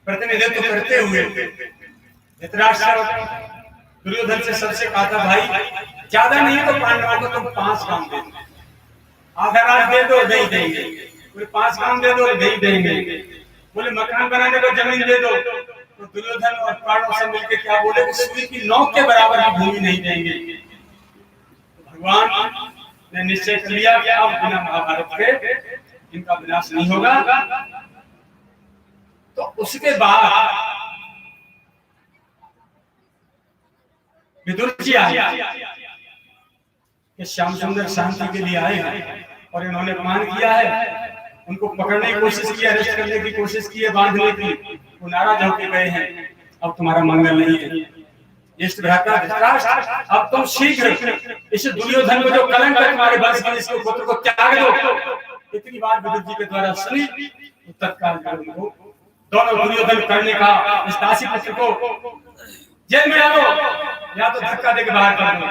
प्रतिनिधित्व करते हुए धृतराष्ट्र दुर्योधन से सबसे कहा था, भाई ज्यादा नहीं तो पांडवों को तुम 5 काम दे दो, आधा राज दे दो, दही देंगे। बोले 5 काम दे दो, दही देंगे। बोले मकान बनाने को जमीन दे दो। तो दुर्योधन और पांडव सब मिलकर क्या बोले कि सूर्य की नोक के बराबर की भूमि नहीं देंगे। भगवान ने निश्चय कर लिया कि अब बिना महाभारत के इनका विनाश नहीं होगा। तो उसके बाद विदुर जी आए कि श्याम सुंदर शांति के लिए आए हैं और इन्होंने अपमान किया है। उनको पकड़ने की कोशिश की, अरेस्ट करने की कोशिश की है, बांधने की। वो नाराज होकर गए हैं, अब तुम्हारा मंगल नहीं है। ज्येष्ठ भ्राता धृतराष्ट्र, अब तुम शीघ्र इस दुर्योधन को जो कलंक है तुम्हारे वंश में, इसके पुत्र को त्याग दो। इतनी बात विदुर जी के द्वारा सुनी तो तत्काल उनको दोनों दुर्योधन करने का इस दासी पुत्र को जेल में डालो या तो धक्का देकर बाहर कर दो।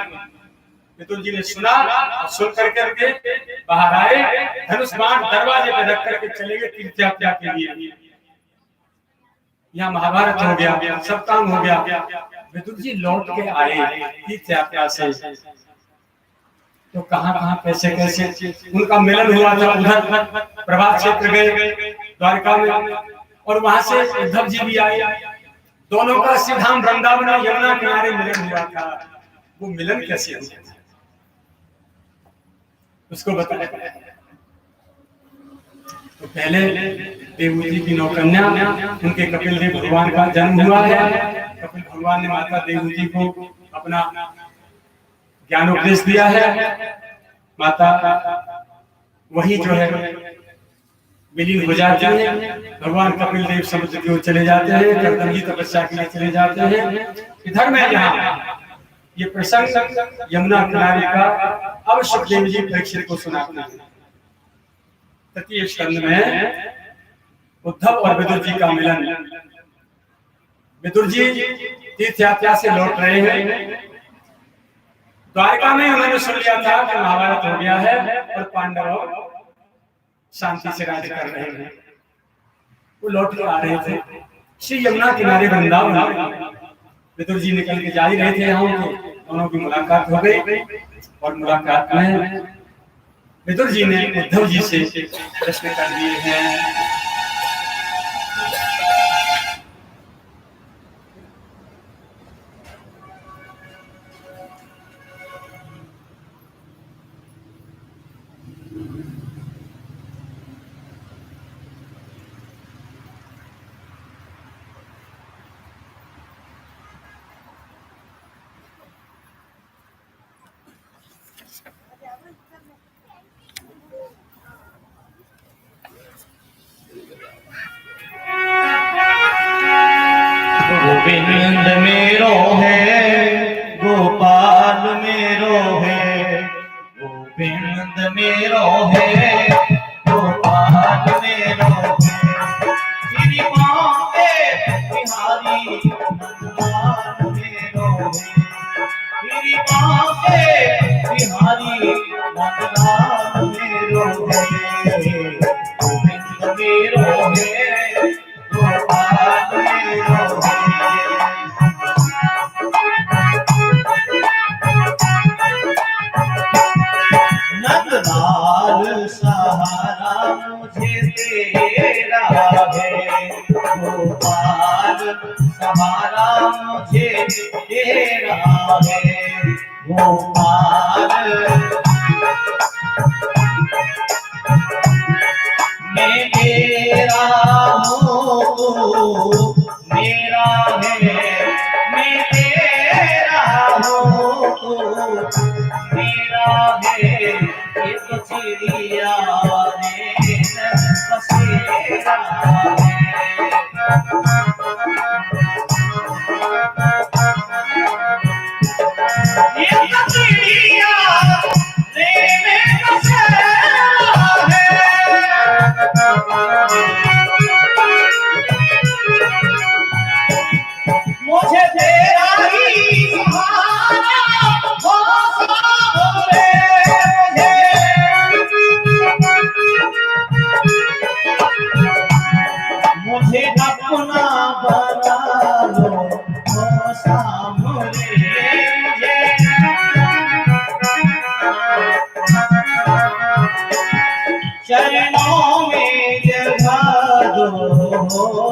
विदुर जी ने सुना, सुन करके बाहर आए, धनुष बाण दरवाजे पे रख करके चले गए तीर्थ यात्रा के लिए। यहाँ महाभारत हो गया, सब काम हो गया। विदुर जी लौट के आए तीर्थ यात्रा से, तो कहाँ कैसे उनका मिलन हुआ था। उधर प्रभास क्षेत्र गए द्वारका में, और वहां से उद्धव जी भी आए। दोनों का श्रीधाम वृंदावन यमुना किनारे मिलन हुआ था। वो मिलन कैसे हुआ उसको बताया। तो पहले देवहूति की नौकन्या उनके कपिल देव भगवान का जन्म हुआ है। कपिल भगवान ने माता देवहूति को अपना ज्ञानोपदेश दिया है। माता वही जो है विलीन हो जाती है। भगवान कपिल देव समुद्र की ओर चले जाते हैं, कर्दम जी तपस्या के लिए चले जाते हैं। इधर में यहाँ ये प्रसंग यमुना किनारे का अब सुखदेव जी परीक्षित को सुनाते हैं। तृतीय स्कंद में उद्धव और विदुर जी का मिलन। विदुर जी तीर्थ यात्रा से लौट रहे हैं। द्वारका में उन्होंने सुन लिया था कि महाभारत हो गया है और पांडव शांति से राज्य कर रहे हैं। वो लौट के आ रहे थे श्री यमुना किनारे वृंदावन। विदुर जी निकल के जा ही रहे थे यहाँ, दोनों की मुलाकात हो गई। और मुलाकात में विदुर जी ने उद्धव जी से प्रश्न कर दिए हैं। गोविंद मेरो है, गोपाल मेरो है। गोविंद मेरो है, गोपाल मेरो है। तेरी बातें बिहारी नंदलाल मेरो है। तेरी बातें बिहारी नंदलाल मेरो है। गोविंद मेरो है, गोपाल मेरो है। नंदलाल सहारा मुझे तेरा है। गोपाल सहारा मुझे तेरा है। गोपाल मैं तेरा हूँ, तू मेरा है। मैं तेरा हूँ, तू मेरा है। ये तो चिड़िया ने बसेरा है। ये तो चिड़िया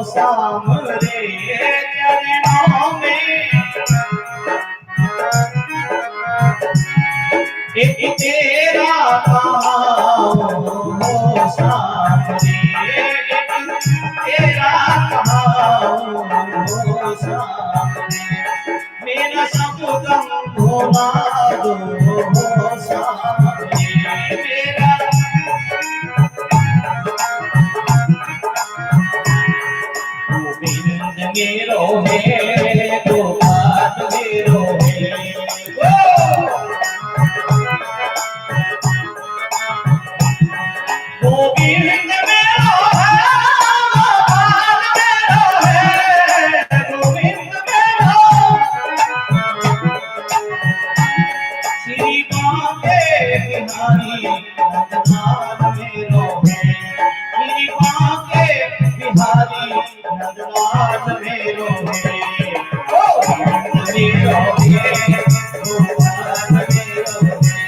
सामरे चरणों में एक तेरा पाओ सामरे तेरा पाओ सामरे मेरा सब गम भुला दो सामरे मेरा गोविंद मेरो है गोपाल मेरो है गोविंद मेरो है गोपाल मेरो है गोविंद मेरो श्री बांके बिहारी नंदलाल मेरो है श्री बांके बिहारी नंदलाल मेरो है गोविंद मेरो है गोपाल मेरो है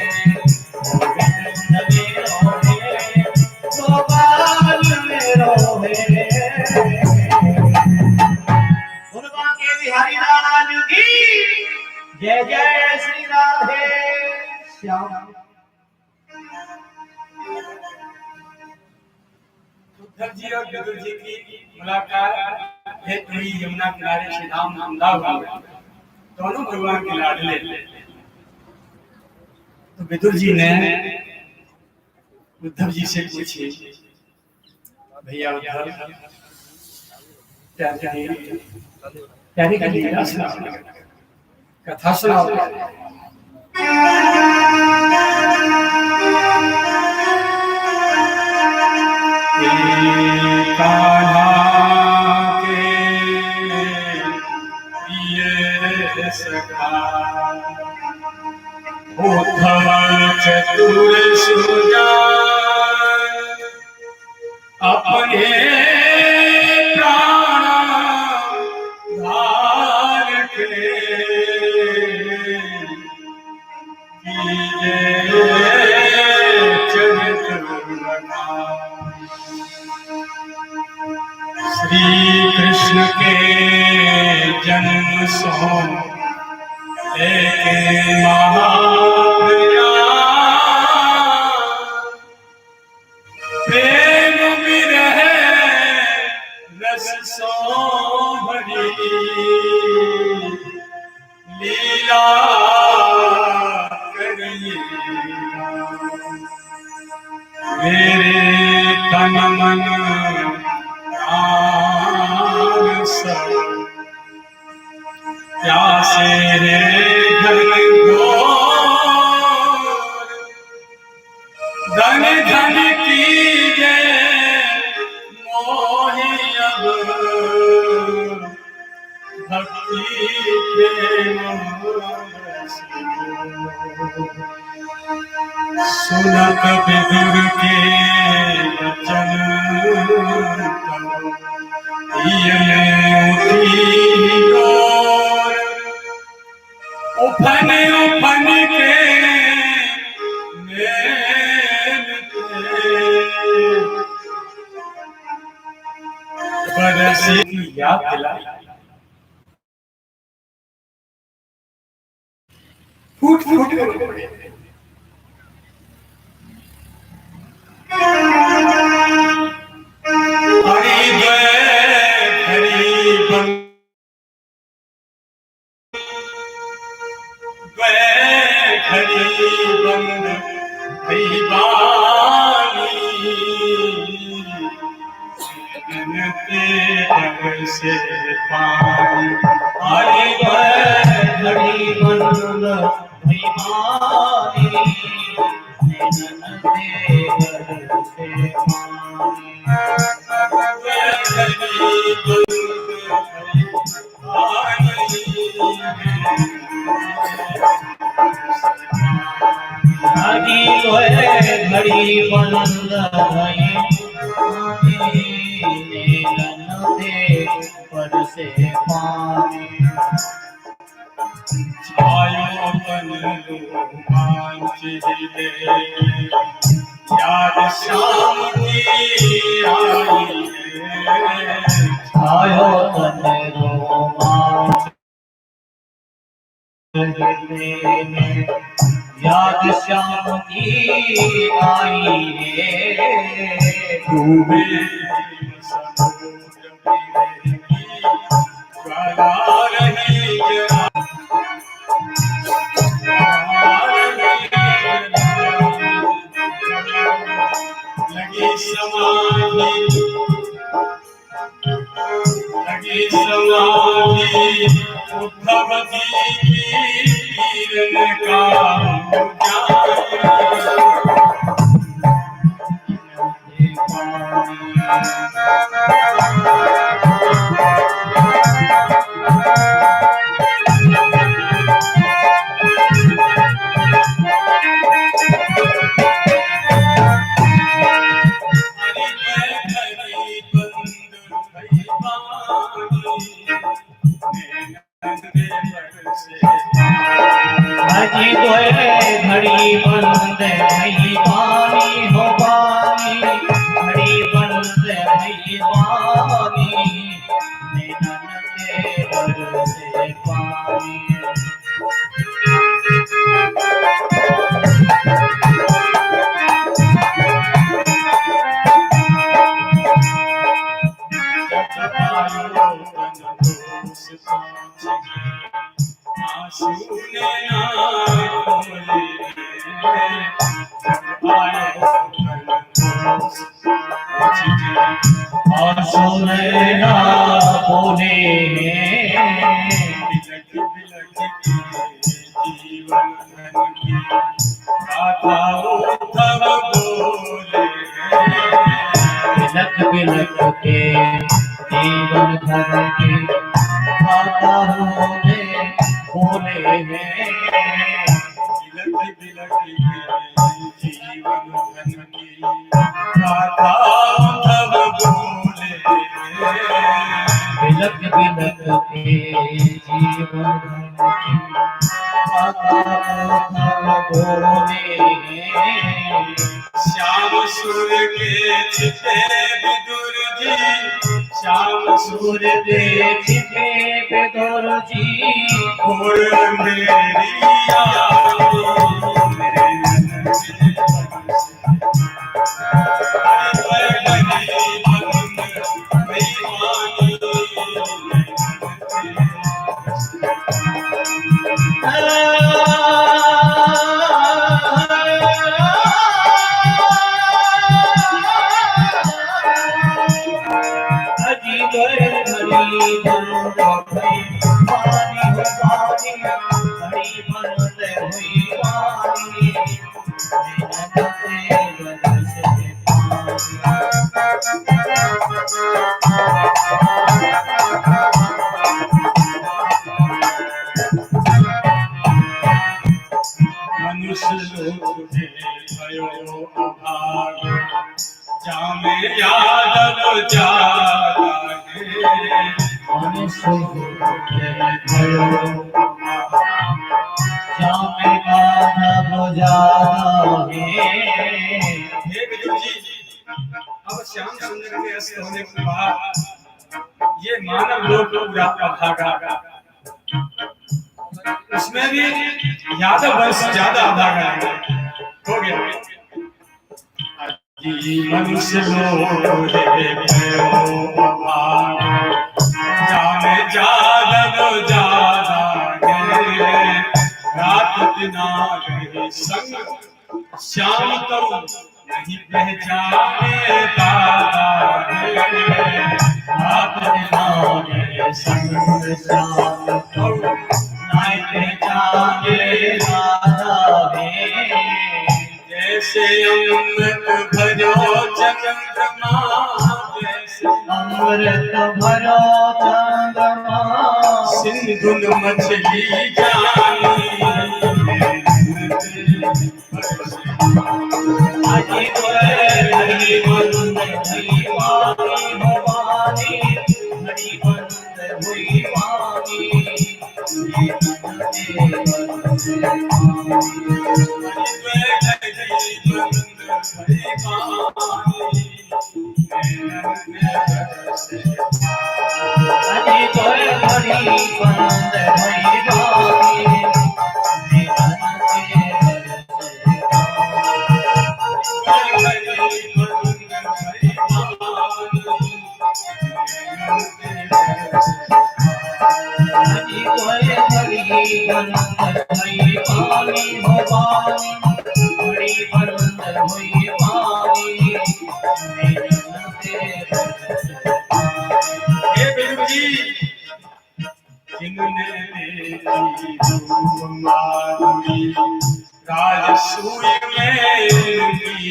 गोविंद मेरो है गोपाल मेरो है गुणवा के बिहारी लाल की जय जय श्री राधे श्याम। उद्धव जी और विदुर जी की मुलाकात हेतु ही यमुना किनारे श्री राम वृंदावन हुए। दोनों भगवान के लाडले। तो विदुर जी ने उद्धव जी से पूछे, भैया उद्धव प्यारी का लीला सुनाओ, कथा सुनाओ। कान्हा के प्रिय सखा उद्धव चतुर सुजान अपने प्राण धार के श्री कृष्ण के जन्म सो एक महाप्रिया प्रेम विरह रस सो भरी लीला करिए मेरे तन मन प्यासे रे घन घोर धन धन की जय मोहि अब भक्ति प्रेम सुनत विदुर के वचन उफन उफन के बरसे की याद दिलाई फूट फूट कर पड़े। से पानी आए घड़ी बंद भीमानी नैनन दे घर से पानी घड़ी बंद भई पर से पानी छायो अपन रोमांच हिले याद शाम की आई है आयो तन रोमांच याद श्याम की आई है डूबे समुद्र में ज्वाला रही जला लगी समाधि उद्धव की किरण का हजी दोए घड़ी बंद भई पानी हो पानी घड़ी बंद भई पानी नैनन के बरसे पानी आंसू नैना बोले जीवन की गाथा उद्धव बोले बिलख बिलख के जीवन भर की गाथा होने बोले हैं बिलख बिलख के जीवन धन की गाथा उद्धव बोले बिलख बिलख के जीवन भर की गाथा उद्धव बोले हैं श्याम सुर के छिपे विदुर जी श्याम सुर दे छिपे बेदर जी और मेरी मनुष्य लोक में भयो अभाग जामे यादव जागा मनुष्य भयो जामे मानव जागे हे विदुर जी अब श्याम सुंदर के अस्त होने के बाद ये मानव लोक पूरा अभागा उसमें भी यादव वंश ज्यादा अभागा हो गया मनुष्य लोक भयो अभागा जामे यादव जागा रात दिना रहे संग श्याम तो नहीं पहचाने दादा रात दिना रहे संग श्याम तो नहीं पहचाने दादा जैसे अमृत भरो चंद्रमा जैसे अमृत भरो चंद्रमा सिंधुन मछली जानी आजी घड़ी बंद हुई वाणी हो वाणी घड़ी बंद हुई वाणी अजी तोय घड़ी बंद भई बानी अजी तोय घड़ी बंद भई बानी हो बानी घड़ी बंद भई बानी हे बिरु जी जिन्होंने मेरी धूप मारी राजसूय में उनकी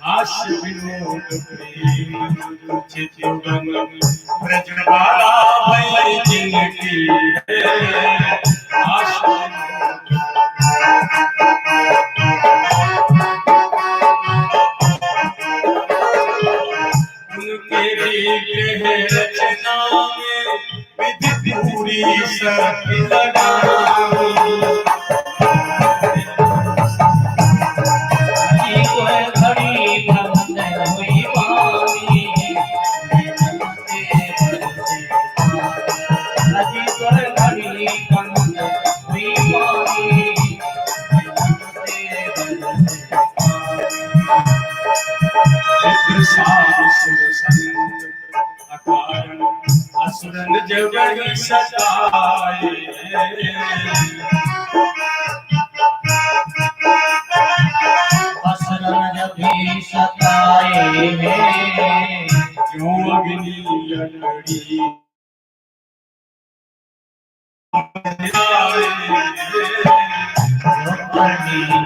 हास्य विनोद प्रेम चितवन ब्रजबाला भई जिनकी हास्य उनके गृह रचना में विधि पूरी सती लगाई अजी तोय घड़ी बंद भई बानी अजी तोय घड़ी बंद भई बानी असुरन जगहि सताए असुरन जभी सताए हैं क्यों अग्नि लकड़ी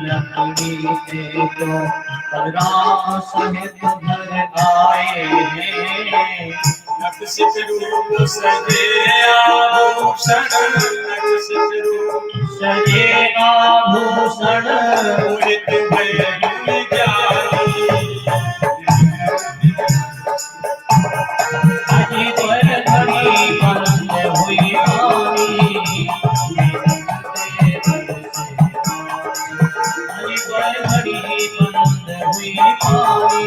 लकड़ी से तो राम सहित घर आए हैं नक्सित रूप सजे आभूषण नक्सित रूप सजे आभूषण मोहित भय जाई अजी तोय घड़ी बंद हुई बानी अजी तोय घड़ी बंद हुई बानी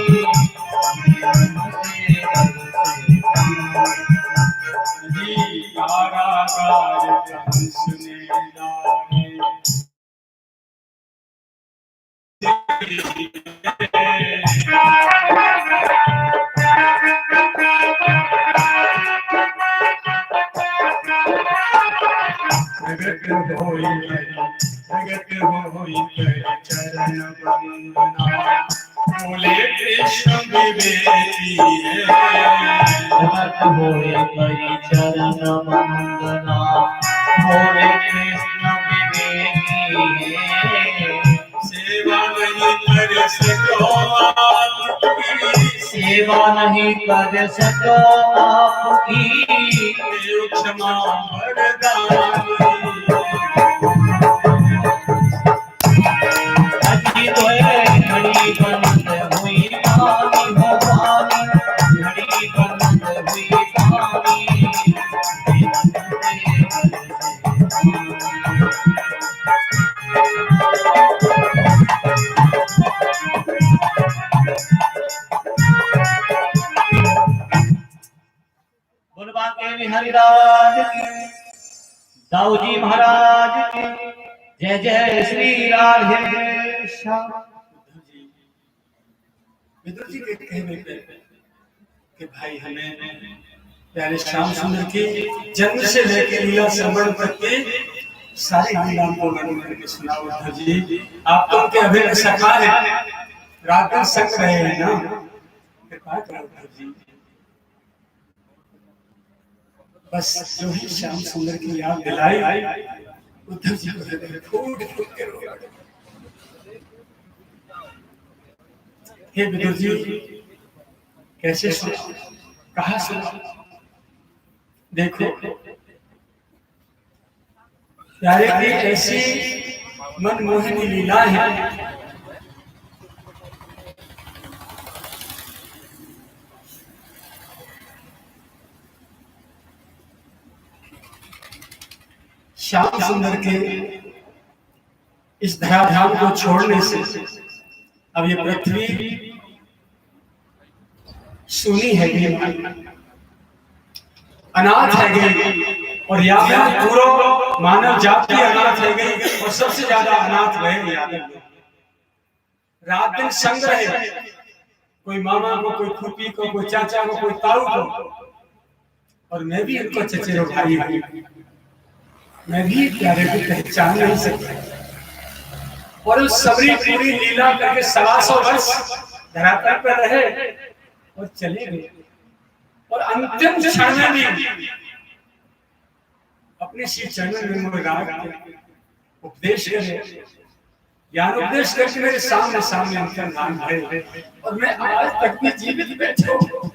जी कारागार सुने लागे प्रगट होई कर चरण वंदना बोले कृष्ण विवेकी प्रगट होए करी चरण वंदना होए कृष्ण विवेकी सेवा नहीं कर सको आपकी सेवा नहीं कर सको आपकी देव क्षमा वरदानी अजी तोय घड़ी बंद हुई बानी हो बानी घड़ी बंद हुई बानी बोल बांके बिहारी राज की दाऊ जी महाराज की जय जय श्री राधे श्याम विदुर जी के कहने पे कि भाई हमें प्यारे श्याम सुंदर की जन्म से लेकर लीला श्रवण तक के सारी लीला को वर्णन करके सुनाओ उद्धव जी। आप तो उनके अभिन्न सखा हैं, रात दिन संग रहे हैं ना, कृपा करो उद्धव जी। बस जो ही श्याम सुंदर की याद दिलाई उद्धव जी को हृदय फूट फूट के रो पड़े। हे विदुर जी कैसे सुना, कहाँ सुना? देखो प्यारे की ऐसी मनमोहनी लीला है, श्याम सुंदर के इस धराधाम को छोड़ने से अब ये पृथ्वी सुनी है गई, अनाथ है गई, और यादव पूरा मानव जाति अनाथ है गई, और सबसे ज्यादा अनाथ रहे यादव। रात दिन संग रहे, कोई मामा को, कोई फूफी को, कोई चाचा को, कोई ताऊ को, और मैं भी उनको चचेरे भाई हूं, मैं भी प्यारे को पहचान नहीं सकता। और उस सबरी पूरी लीला करके 125 वर्ष धरातल पर रहे और चले गए, और अंतिम क्षण में भी अपने श्री चरण में मुझे उपदेश करे, ज्ञान उपदेश करके मेरे सामने सामने उनका नाम है, और मैं आज तक भी जीवित बैठा हूं।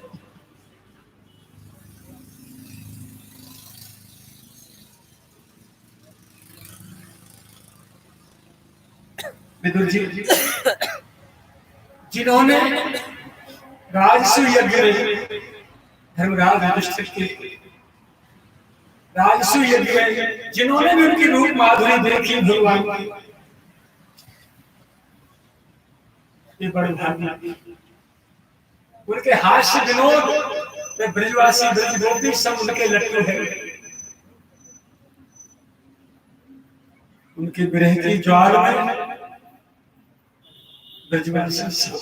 विदुर जी जिन्होंने राजसु यज्ञ में धर्मराज युधिष्ठिर के राजसु यज्ञ में जिन्होंने भी उनकी रूप माधुरी देखी भगवान, ये बड़े भाग्य। उनके हास्य विनोद में ब्रजवासी ब्रजगोपी सब उनके लट्टू है। उनके विरह की ज्वाला में ब्रजवासी सब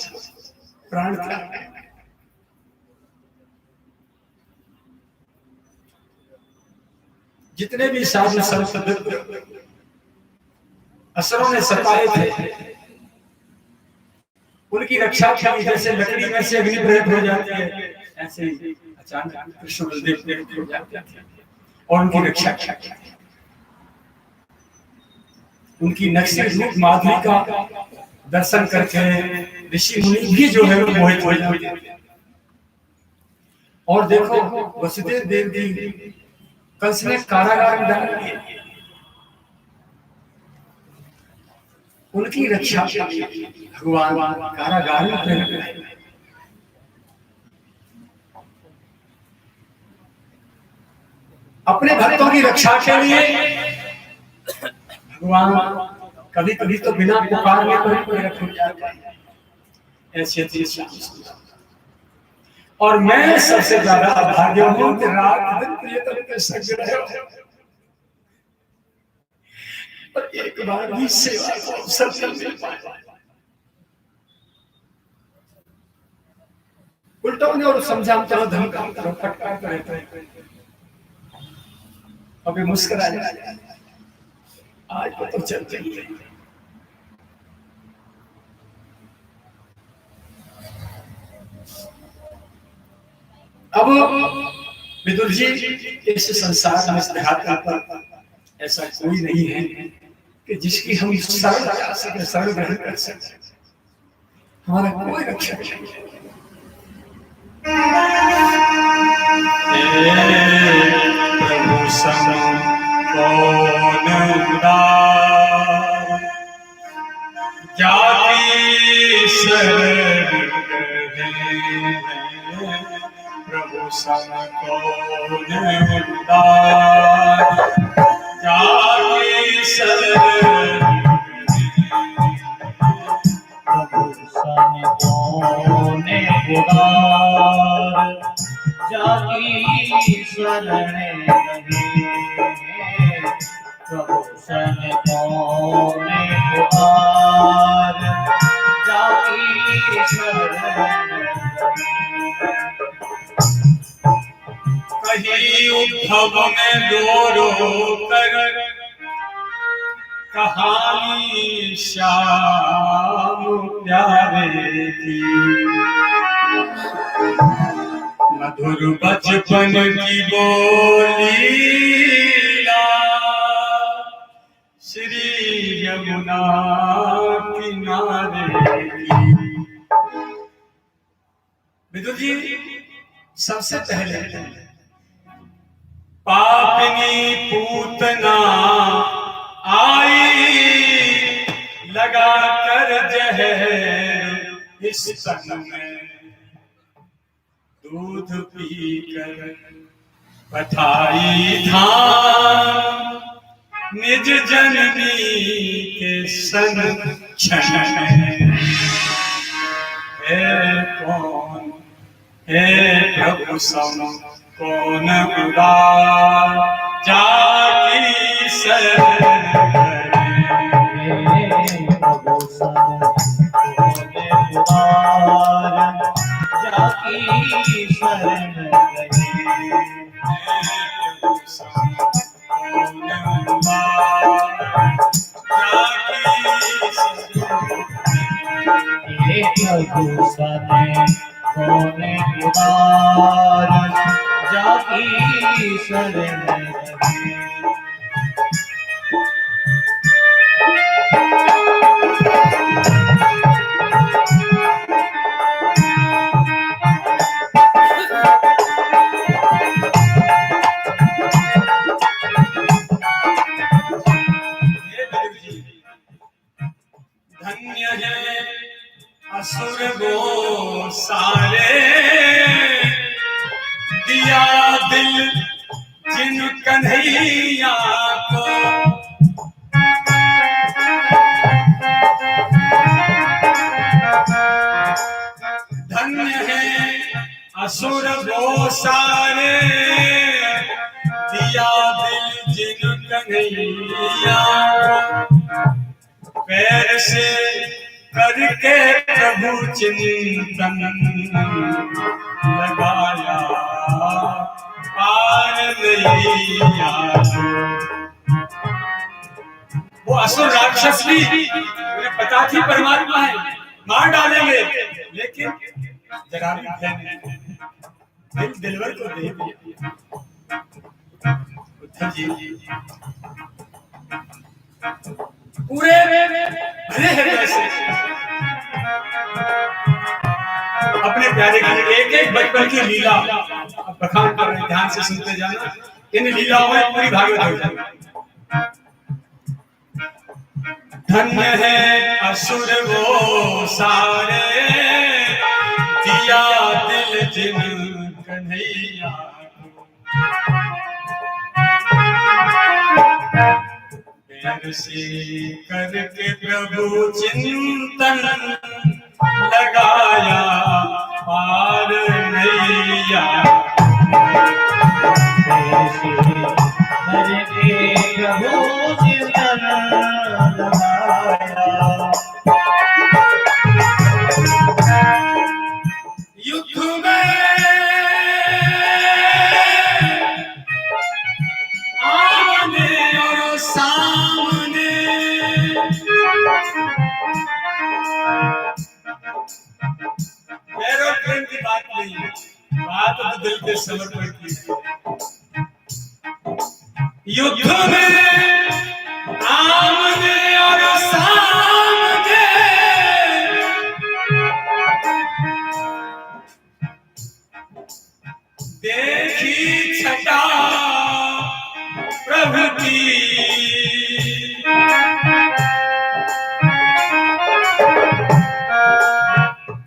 प्राण त्याग। जितने भी साधु संत असुरों ने सताए थे, उनकी रक्षा की, जैसे लकड़ी में से अग्नि प्रवेश हो जाती है, ऐसे ही अचानक कृष्ण बलदेव प्रकट हो जाते थे और उनकी रक्षा की। उनकी नक्शे रूप माधुरी का दर्शन करके ऋषि मुनि भी जो है वो मोहित हो जाते हैं। और देखो वसुदेव देव जी कंस ने कारागार में डाल दिए, उनकी रक्षा भगवान कारागार में प्रकट हुए। अपने भक्तों की रक्षा के लिए भगवान कभी कभी तो बिना पुकारने पर ही प्रकट हो जाता है, ऐसे चीज। और मैं सबसे ज्यादा अभाग्य हूं कि रात दिन प्रियतम के संग रहे हो, पर एक बार भी सेवा को अवसर मिल पाए। उल्टा उन्हें और समझाते हो, धमका करो, फटकार करे, अभी मुस्कुरा जाए, आज तो चलते ही। अब विदुर जी इस संसार में, इस धरातल पर ऐसा कोई नहीं है कि जिसकी हम शरण जा सके, शरण ग्रहण कर सके। हमारा कोई रक्षक नहीं। प्रभु सम कौन उदार, जाति शरण गए, प्रभु सम कौन उदार, जाति शरण प्रभु सम कौन उदार, जाति शरण गए, प्रभु सम कौन उदार, जाति शरण गए। कहीं उद्धव में रो रो कर कहानी श्याम प्यारे की, मधुर बचपन की बोली श्री यमुना किनारे की। विदुर जी सबसे पहले पापनी पूतना आई, लगा कर जहर इस तन में, दूध पीकर पठाई धाम, निज जननी के सन क्षण हे कौन हे प्रभु सम कौन उदार जाकी शरण प्रभु सम कौन उदार जाकी शरण हे प्रभु सम कौन उदार जाकी शरण धन्य है असुर गो सारे दिया दिल जिन कन्हैया को धन्य है असुर गो सारे दिया दिल जिन कन्हैया को पैर से करके प्रभु चिंतन लगाया पार नैया। वो असुर राक्षस भी उन्हें पता थी परमात्मा है, मार डालेंगे, लेकिन जरा भी भय नहीं, दिलवर को दे दिया। पूरे भरे हृदय से अपने प्यारे की एक एक बचपन की लीला बखान कर रहे, ध्यान से सुनते जाना। इन लीलाओं में पूरी भागवत हो जाएगी। धन्य है असुर वो सारे दिया दिल जिन कन्हैया पैर से करके प्रभु चिंतन लगाया पार नैया। करके प्रभु चिंतन लगाया युद्ध में आमने और सामने एरोप्लेन की बात नहीं है, बात तो दिल के समर्पण की है। युद्ध में आमने और सामने देखी छटा प्रभु की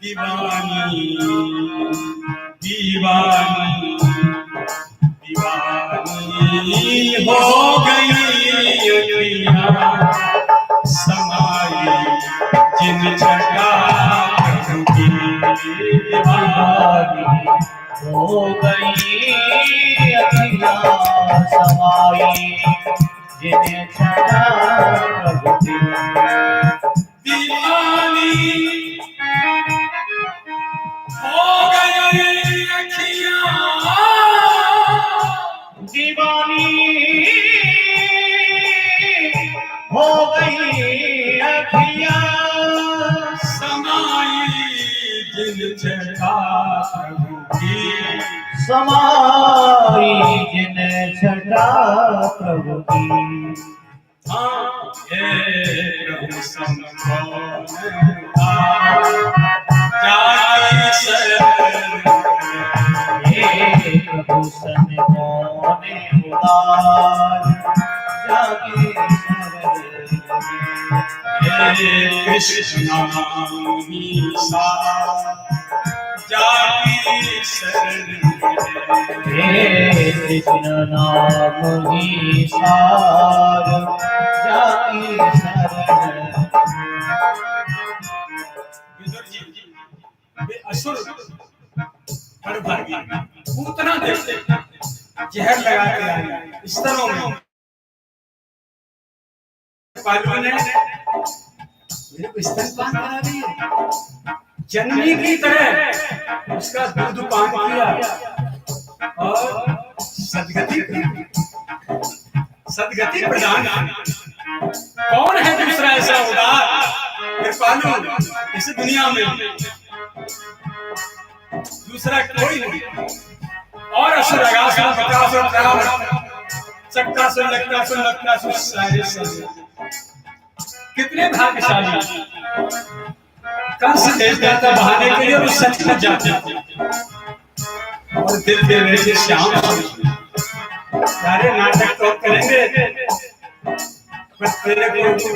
दीवानी दीवानी दीवानी हो गई समाई जिन छटा प्रभु की दीवानी हो गई अखियाँ समाई जिन्हें छटा प्रभु की दीवानी हो गई अखियाँ दीवानी हो गई अखियाँ समाई जिन छटा प्रभु की समाई जिन्हें छटा प्रभु की। हाँ हे प्रभु संभव जाई शरण हे प्रभु सन कौन उदार जाके हे कृष्ण नामी सा जाकी शरण हे कृष्ण नाम ही सार जाकी शरण। विदुर जी वे असुर बड़भागी पूतना देते जहर लगा के आए स्तनों में। पांडवों ने मेरे को स्तनपान करा दिया, जननी की तरह उसका दूध पान किया और सदगति प्रदान की। कौन है दूसरा ऐसा उदार कृपालु इस दुनिया में? दूसरा कोई नहीं। और असुर अगासुर बकासुर रावण चक्रासुर लक्ष्मणासुर लक्ष्मणासुर सारे सब कितने भाग्यशाली। कंस दे जाता बहाने के लिए और सच में जाते और दिल दे रहे थे श्याम सारे नाटक तो करेंगे पर तेरे को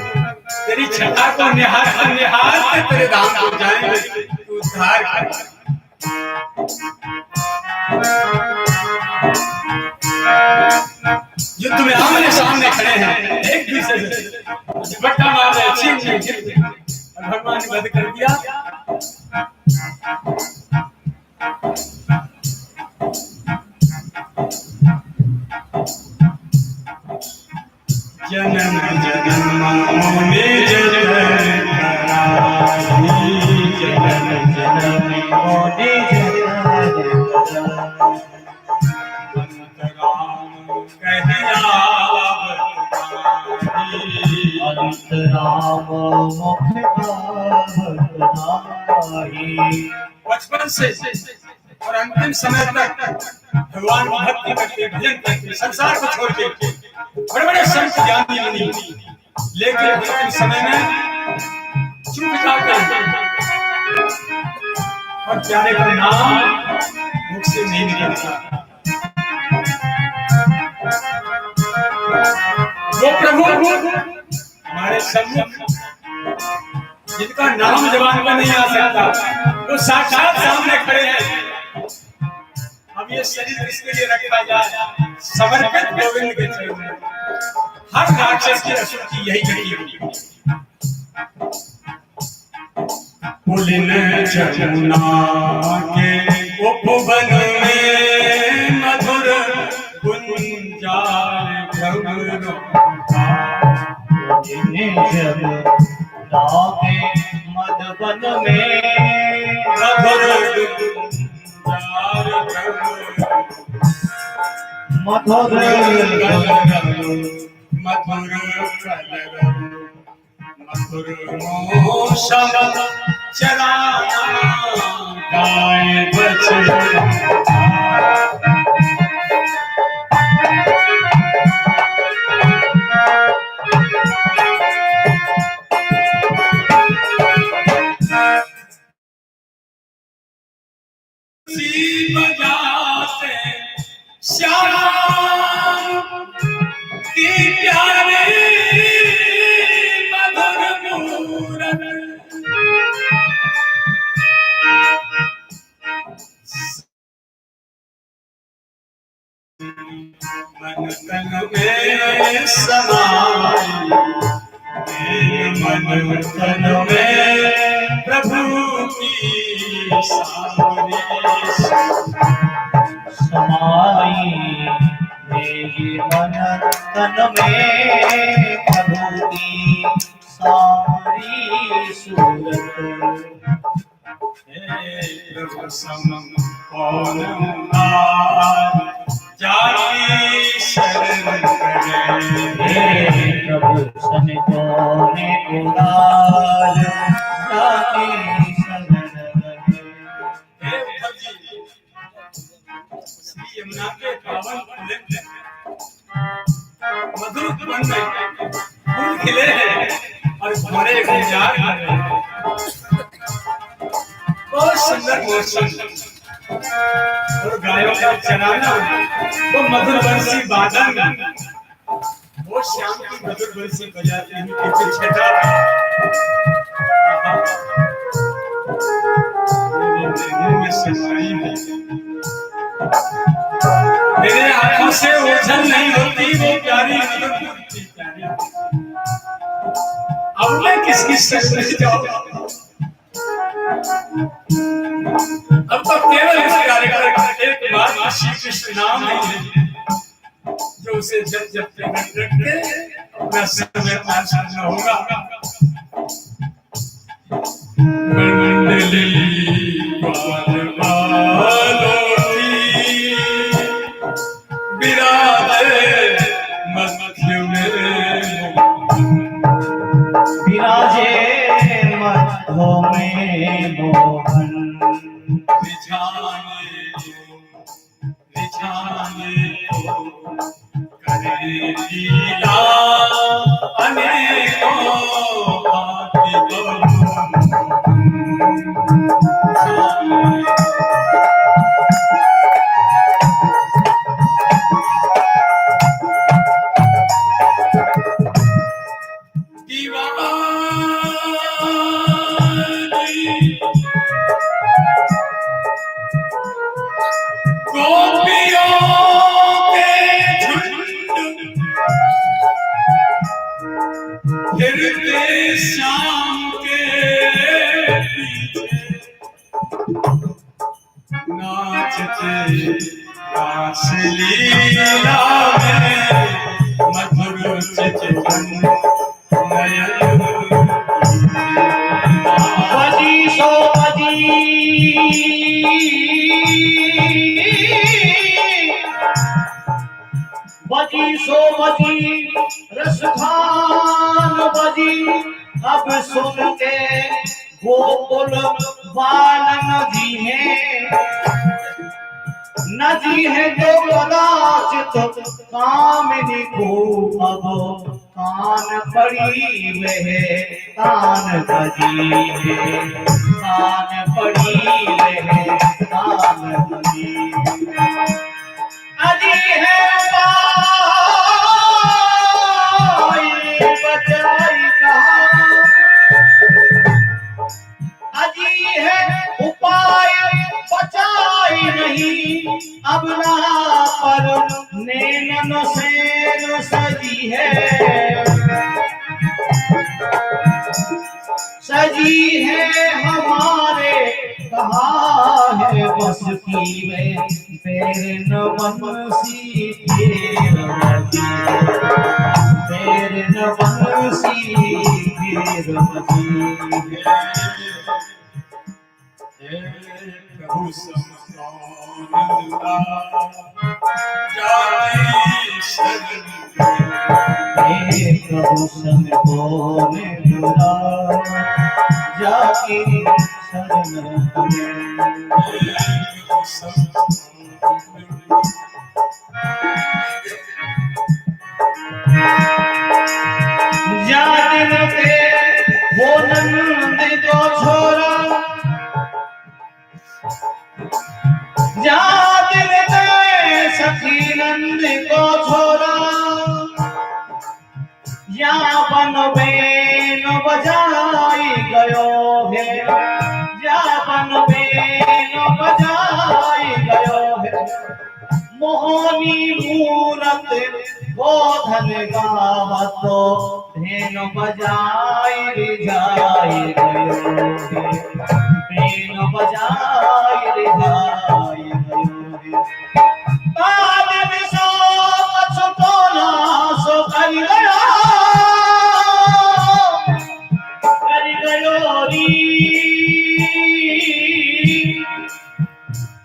तेरी छटा को निहार के तेरे धाम को जाएंगे तू उद्धार कर। युद्ध में आमने सामने खड़े हैं एक दूसरे से बट्टा मार रहे छीन और भगवान ने वध कर दिया। जन्म जन्म मोने जन्म कराई जन्म जन्म मोने अंत राम मुख बचपन से और अंतिम समय तक भगवान की भक्ति करते भजन करते संसार को छोड़ के बड़े बड़े संत ज्ञानी मुनि, लेकिन अंतिम समय में चुप जाकर और प्यारे का नाम मुख से नहीं निकलता। वो प्रभु हमारे सम्मुख जिनका नाम जबान पर नहीं आ सकता वो साक्षात सामने खड़े हैं। अब ये शरीर किसके लिए रखा जाए? समर्पित गोविंद के चरणों में। हर राक्षस की असुर की यही गति होगी। पुलिन जमुना के उपवन में मधुर गुंजार घुंघरू लागे मधुबन में मधुर मधुर मधुर मधुर मौसम चला गाय बछड़ा बजाते श्याम की प्यारी मधुर मूरत मन तन में समाई मन तन में प्रभु की समाई मेरी मन तन में प्रभु की सारी सूरत। प्रभु सम कौन जाकी शरण करे प्रभु सन कौन उदार जाकी शरण श्री यमुना के पावन पुलिन मधुर वन में फूल खिले हैं और भरे गुलजार हैं। बहुत सुंदर मौसम और गायों का चराना, वो मधुर बंसी बादन, वो श्याम की मधुर बंसी बजाते हैं पीछे छटा में घायल नहीं होती वो प्यारी होती प्यारी। अब मैं किसकी शरण में जाऊं? अब तो केवल इस कार्यक्रम का एक बार श्री कृष्ण नाम नहीं है जो उसे जब जब प्रकट करके अपना समय पार करना होगा। मंडली बाल बालों की विराजे मध्य में, विराजे मध्य में मोहन। रिझाने करे लीला अनेकों भांति श्याम के पीछे नाचते रास लीला में मधुर चितवन नयन। बजी सो बजी बजी सो बजी रसखान बजी। अब सुन के गोकुल बालन जी है नजी है जो कदाचित कामिनी को अब कान पड़ी वह कान बजी है, कान पड़ी वह कान बजी अजी है बचाई कहाँ, अजी है उपाय बचाई नहीं। अब ना पर नैनन से सजी है, सजी है हमारे कहा है बस की में बेरन बंसी बेरमती, बेरन बंसी बेरमती। प्रभु समनंदा जाति शरण, हे प्रभु सम को मेरा जाति शरण जातिन के वो नंद को छोरा, जातिन के सखी नंद को छोरा। या बन बेन बजाई गयो है, या बन बेन बजाई गयो है। मोहनी मूरत गोधन गावतो धेन बजाई रिझाई गयो है, धेन बजाई रिझाई गयो है। ताज सो छुटोला सो कर गया, कर गयो री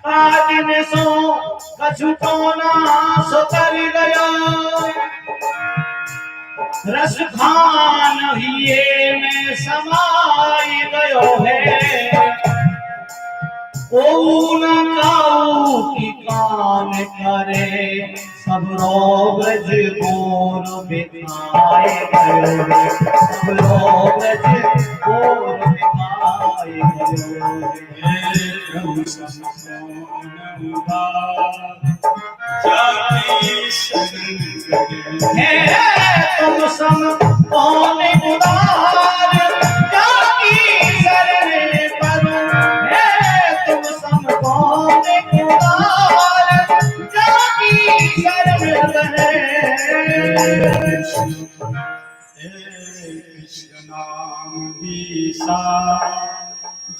ताज सो कछुटोना सो कर गयो। रस खान हिये में समाई गयो है, ओ न काऊ की कान करे सब रोब्रज गोर बिताए गयो, सब रोब्रज गोर बिताए गयो। प्रभु समनंदा जाति शरण, तुम सम कौन उदार जाति शरण करो, तुम सम कौन उदार जाति शरण करो। ईसा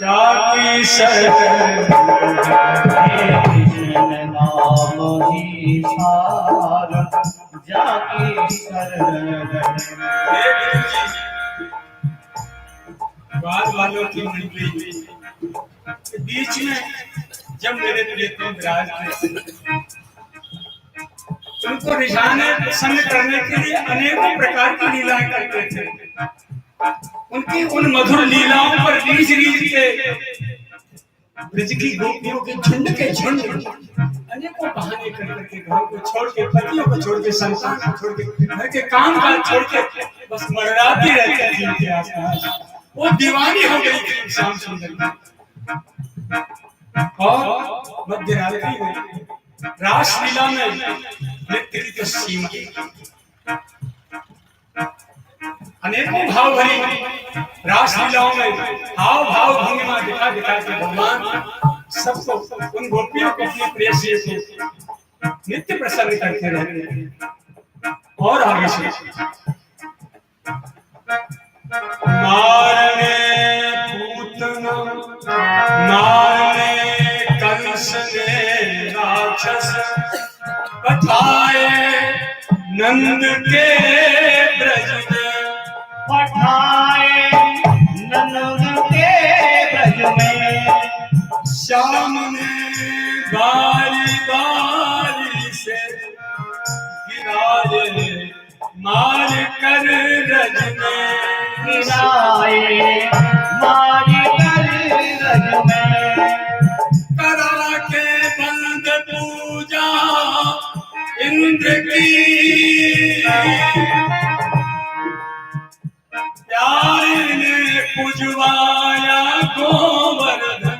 जाकी शरण कृष्ण नाम ही सार जाकी शरण। बात वालों की मंडली के बीच में जब मेरे प्रियतम विराज थे, उनको रिझाने प्रसन्न करने के लिए अनेकों प्रकार की लीलाएं करते थे। उनकी उन मधुर लीलाओं पर रीझ रीझ के ब्रज की गोपियों के झुंड अनेकों बहाने कर करके घरों को छोड़ के, पतियों को छोड़ के, संतान को छोड़ के, घर के काम काज छोड़ के बस मर्राती रहते थे उनके आसपास। वो दीवानी हो गई थी श्याम सुंदर की। और मध्य रात्रि में रासलीला में नृत्य की तो सीमा, अनेकों भाव भरी रासलीलाओं में हाव भाव भंगिमा दिखा दिखा के भगवान सबको, उन गोपियों को, अपनी प्रेयसी को नित्य प्रसन्न करते रहते हैं। और आगे से मारने पूतना, मारने कंस ने राक्षस, पठाए नंद के ब्रज में, पठाए नंद के ब्रज में। श्याम ने बारी बारी से गिराए मार कर रज में, गिराए मार कर रज में। करा के बंद पूजा इंद्र की, प्यार ने पुजवाया गोवर्धन,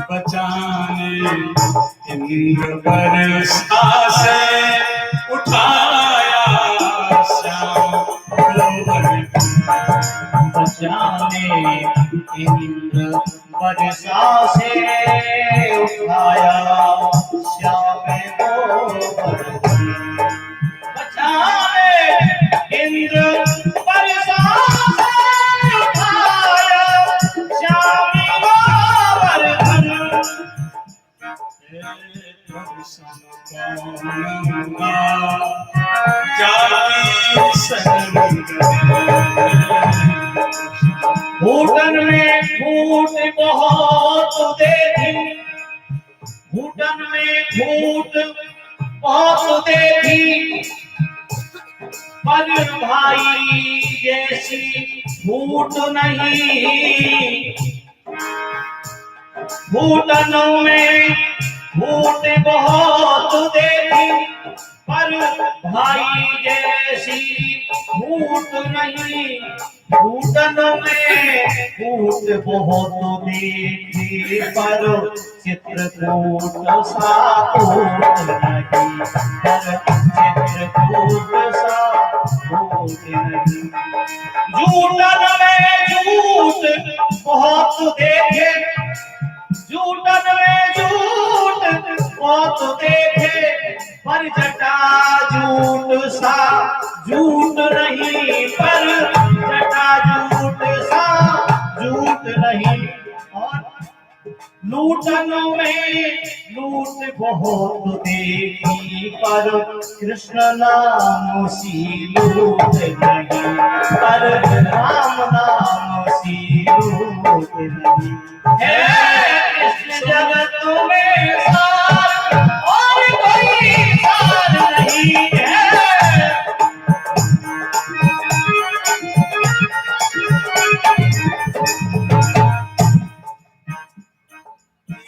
बचाने इंद्र बरसा से उठाया श्याम गोवर्धन, बचाने इंद्र बरसा से उठाया श्याम गोवर्धन। बचाने इंद्र बरसा से उठाया श्याम गोवर्धन। घूटन में घूट बहुत देखी, घूटन में घूट बहुत देखी, पर भाई जैसी घूट नहीं। घूटनों में घूट बहुत देखी, पर भाई जैसी घूट नहीं। घूटनों में घूट बहुत देखी, पर चित्रकूट सा घूट नहीं, पर चित्रकूट सा घूट नहीं। झूठन में झूठ बहुत देखे, झूठन में झूठ बहुत देखे, पर जटा झूठ सा झूठ नहीं, पर जटा झूठ सा झूठ नहीं। और लूटनों में लूट बहुत देखी, पर कृष्ण नाम सी लूट नहीं, पर राम नाम सी लूट नहीं। कृष्ण जगत में सार और कोई सार नहीं है।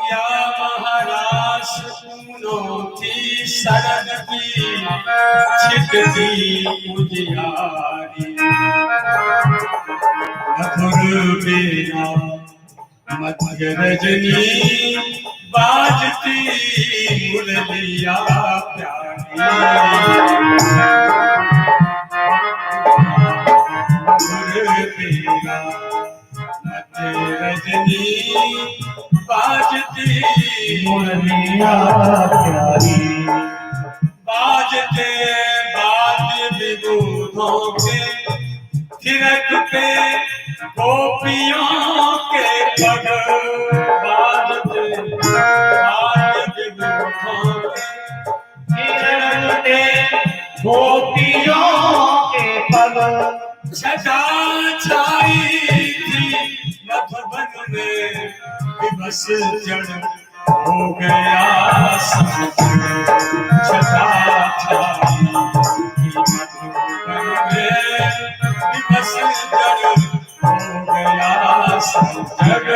या महाराज पूनों की शरद की छिटती उजियारी, मधुर बेला मध्य रजनी बाजती मुरलिया प्यारी। मधुर बेला मध्य रजनी बाजती मुरलिया प्यारी। बाजते बाज दूधों के थिरकते गोपियों के पग बाजते दूधों के थिरकते गोपियों के पग छटा छाई थी मधुबन में विवश जड़ हो गया छटा छाई थी मधुबन में विवश जड़ हो गया जग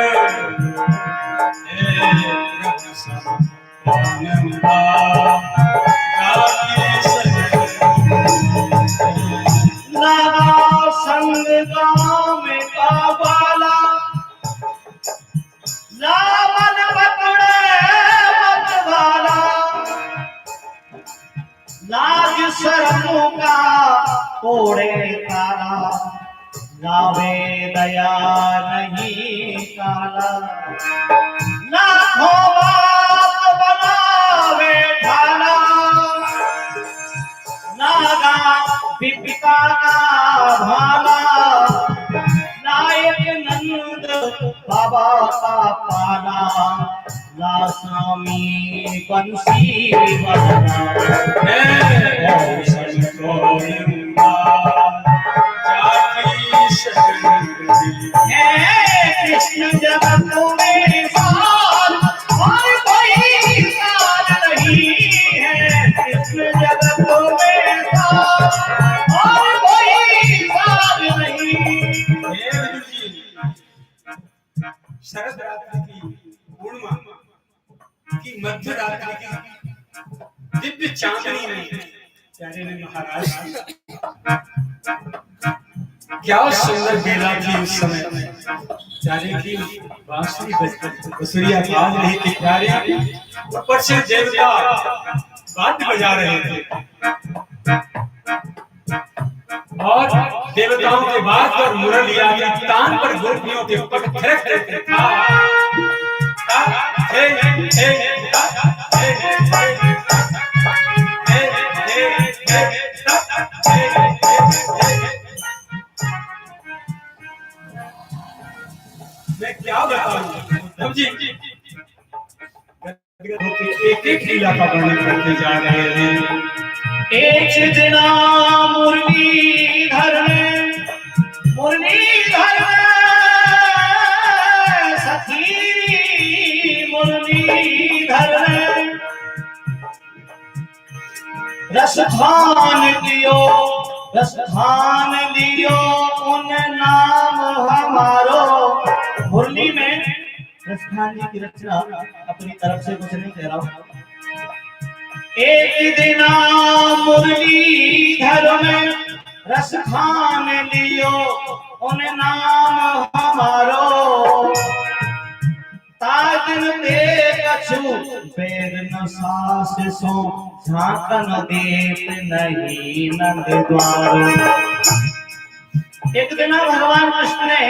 संग गाँव में काबाला लावन पकड़े मतवाला लाज शर्म का कोड़े तारा लावे दया नहीं काला लाखों बात बनावे ढाला नागा बिपिका का भाला नायक नंद बाबा का पाला ला स्वामी बंसी बजना कृष्ण जगत में सार और कोई सार नहीं है कृष्ण जगत में सार और कोई सार नहीं। शरद रात्रि की पूर्णिमा की मध्य रात्रि की दिव्य चांदनी में प्यारे ने महाराज क्या सुंदर बेला थी उस समय प्यारे की बांसुरी बंसुरी आवाज नहीं थी प्यारे ऊपर से देवता वाद्य बजा रहे थे और देवताओं के बाद पर मुरलिया की तान पर गोपियों के पग थिरक रहे थे मैं क्या बताऊं जी एक एक लीला का वर्णन करते जा रहे हैं। एक दिना मुरलीधर सखी मुरलीधर रसधान लियो उन नाम हमारो। मुरली में रसधान जी की रचना अपनी तरफ से कुछ नहीं कह रहा हूं। एक दिना मुरलीधर में रस खान लियो उन नाम हमारो। ताजन दे कछु पैर न सास सो झांकन देत नहीं नंद द्वारो। एक दिना भगवान कृष्ण ने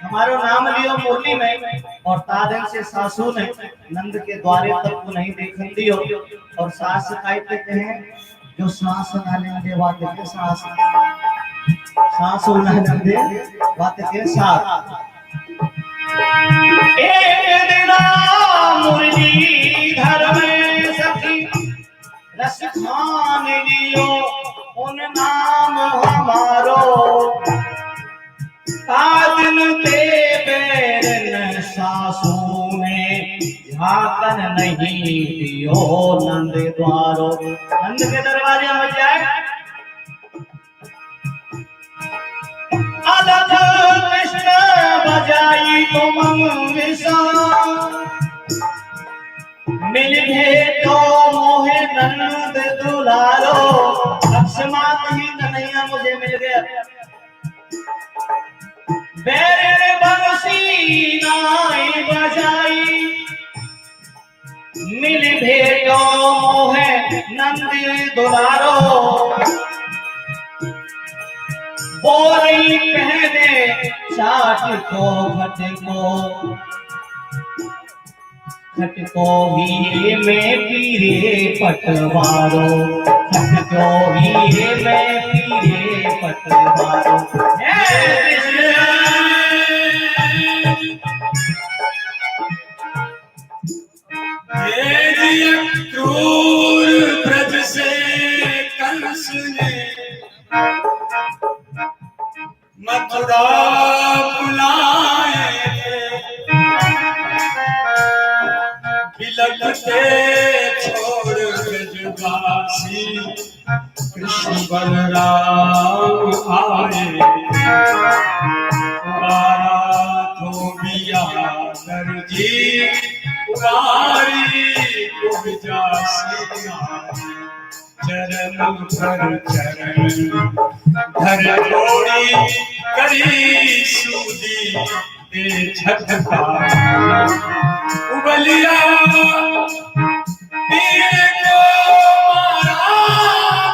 हमारो नाम लियो मुरली में और तादन से सासू ने नंद के द्वारे तक को नहीं देखन दियो। और सास कहते हैं जो सांस नाले दे बात के सांस नाले दे बात के साथ। एक दिना मुरलीधर में सखी रस खान लियो उन नाम हमारो। ताजन ते बैरन सासू ने झाकन नहीं दियो नंद द्वारो। नंद के दरवाजे में जाए अलग कृष्ण बजाई तुम विषा मिल भेटो मोहे नंद दुलारो। अक्षमात ही कन्हैया मुझे मिल गया बैर बंसी नाई बजाई मिल भेटो मोहे नंद दुलारो। बोरी पहने साठ को खटको ही में पीरे पटवारो। खटको ही में पीरे मथुरा बुलाए बिलखते छोड़ ब्रजवासी कृष्ण बलराम आए उबारा धोबिया दर्जी उबारी उपजासी चरण पर चरण धर जोड़ी करी सूदी दे छठता उबलिया तीर को मारा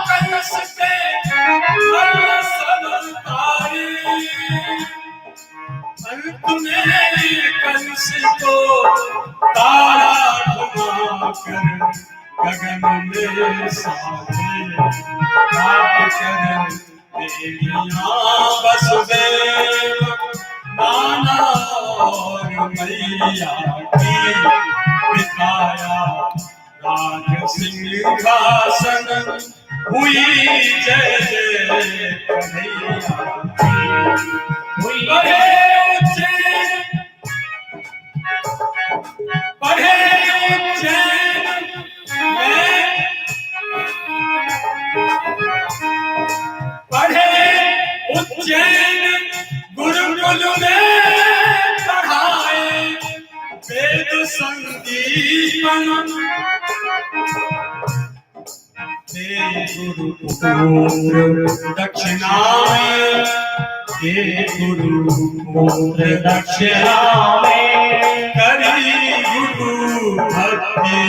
कंस पे सब तारी अंत में कंस को तारा घुमा कर गगन में सारे आप कर देवियां वसुदेव नाना और मैया की बिठाया राज सिंहासन हुई जय जय कन्हैया हुई पढ़े उज्जैन में पढ़े उज्जैन गुरुकुल में पढ़ाए वेद संदीपन हे गुरु दक्षिणा में हे गुरु दक्षिणा में करी गुरु भक्ति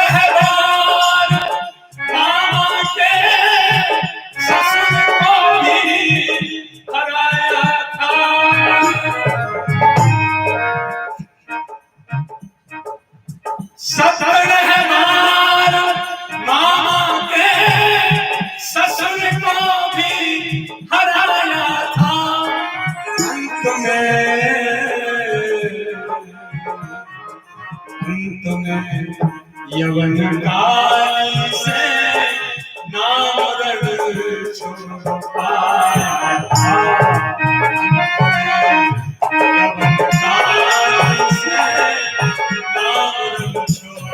सतरहवार मामा के ससुर को भी हराया था सतरहवार मामा के ससुर को भी हराया था अंत में यवन काल से नाम रग छोड़ पाया था यवन काल से नाम रग छोड़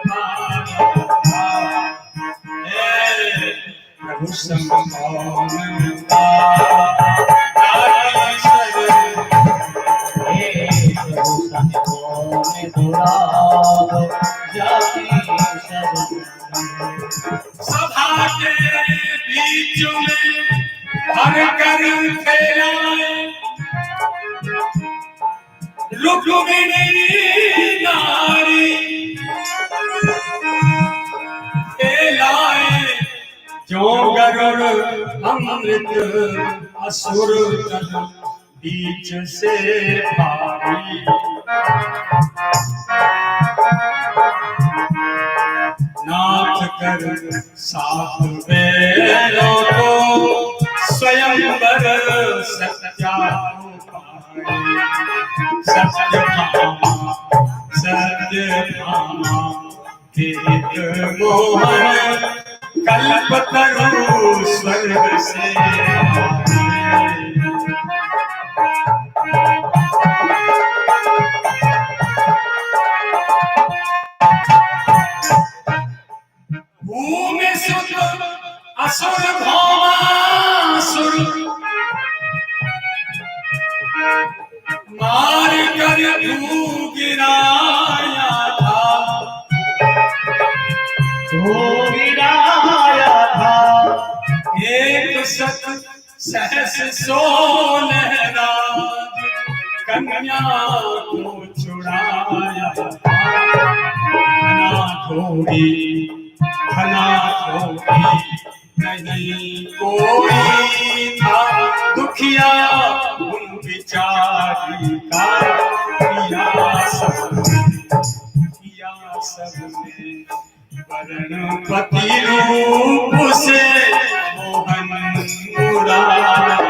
पाया था प्रभु सभा के बीच में हर कर फैलाए रुक्मिणी नारी फैलाए जो गरुड़ अमृत असुर तन बीच से भारी नाथ कर साथ बैलों को स्वयंवर सत्यभामा केत मोहन कल्पतरु स्वर्ग से भूमि सुत असुर भौमासुर मार कर भू गिराया था एक सत सहस सोलहराज कन्या को छुड़ाया घना थोड़ी नहीं कोई था दुखिया उन बिचारी का किया सबने वरण पति रूप से मोहन मुरारा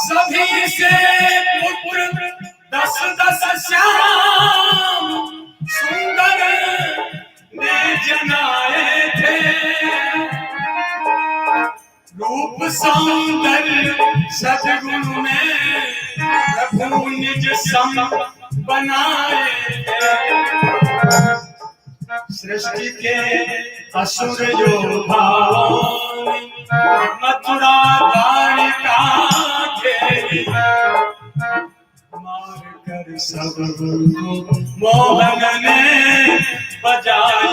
सभी से पुत्र दस दस श्याम सुंदर ने जनाए थे, रूप सौंदर्य सद्गुण में प्रभु निज सम बनाए थे। सृष्टि के असुर योद्धाओं मथुरा द्वारिका खेली, मार कर सबको मोहन ने बजाई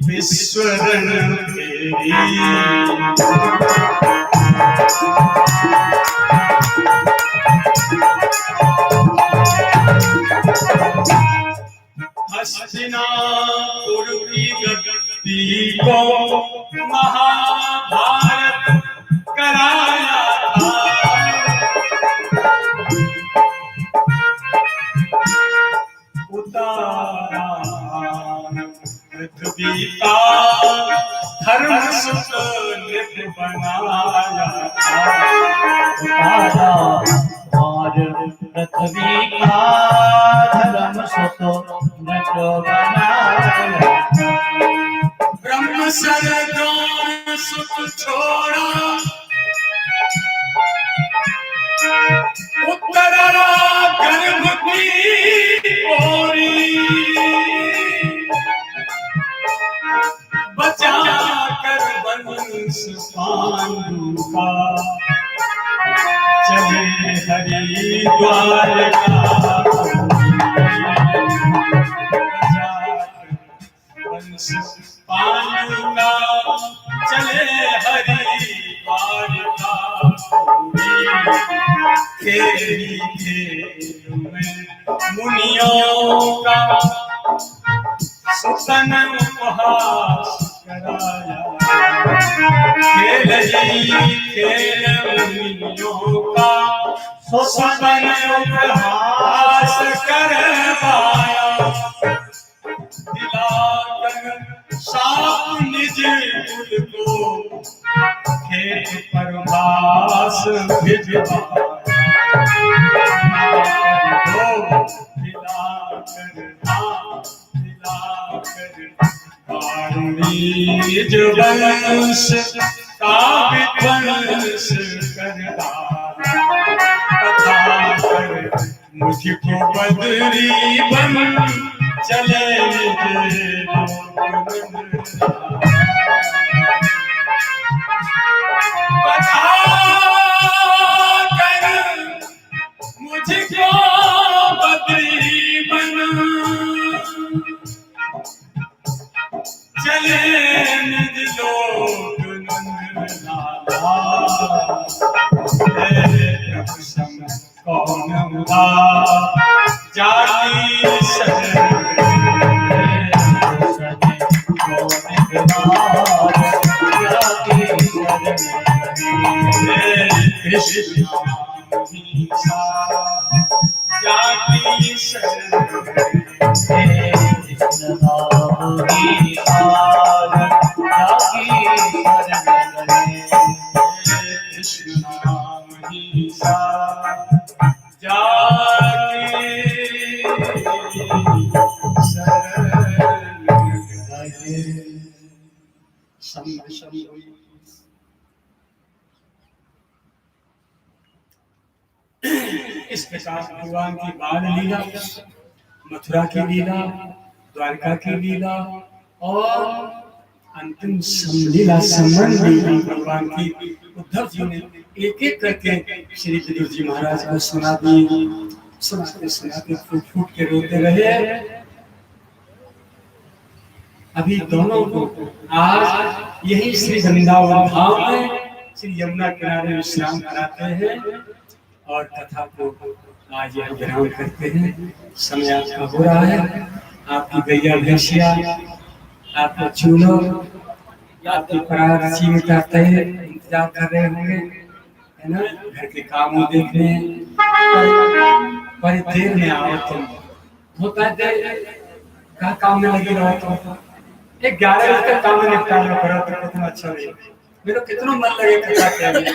विश्व रणभेरी। हस्तिनापुर की गद्दी को महाभारत कराया था, उतारा पृथ्वी का धर्म सुत नित बनाया था, उतारा और पृथ्वी का धर्म सुत नित बनाया। ब्रह्म सरदार सुत छोड़ा, उत्तरा गर्भ की ओरी, बचा कर वंश पांडु का चले हरिद्वार का। वंश पांडु का चले हरिद्वार का। खेली खेल में मुनियों का सुतन उपहास कराया, खेल ही खेल मुनियों का सुतन उपहास करवाया। दिलाकर साप निज कुल को खेत परवास भिजवाया। निज वंश का विध्वंस करता, कथा कर मुझको बदरी बन चले निज कथा कर मुझको बदरी बन चले निज लोक नंदलाला। प्रभु सम कौन मुदा जाति सजन, कृष्ण जाति शरण, कृष्ण नाम ही इस प्रकार भगवान की बाल लीला, मथुरा की लीला, द्वारका की लीला और अंतिम लीला संबंध लीला भगवान की उद्धव जी ने एक एक करके श्री विदुर जी महाराज को सुना दी। सुनाते सुनाते फूट फूट के रोते रहे। अभी दोनों को आज यही श्री वृंदावन धाम में श्री यमुना किनारे विश्राम कराते हैं और कथा को आज यहाँ विराम करते हैं। समय आपका हो रहा है, आपकी गैया भैंसिया, आपका चूल्हो, आपकी परात सीमिता तय इंतजार कर रहे होंगे, है ना, घर के कामों देखने पर देर में आओ तुम, होता है क्या काम में लगी रहो तुम, 11 बजे तक काम में निपटा लो करो तो कितना अच्छा लगेगा, मेरा कितना मन लगे कथा कहने।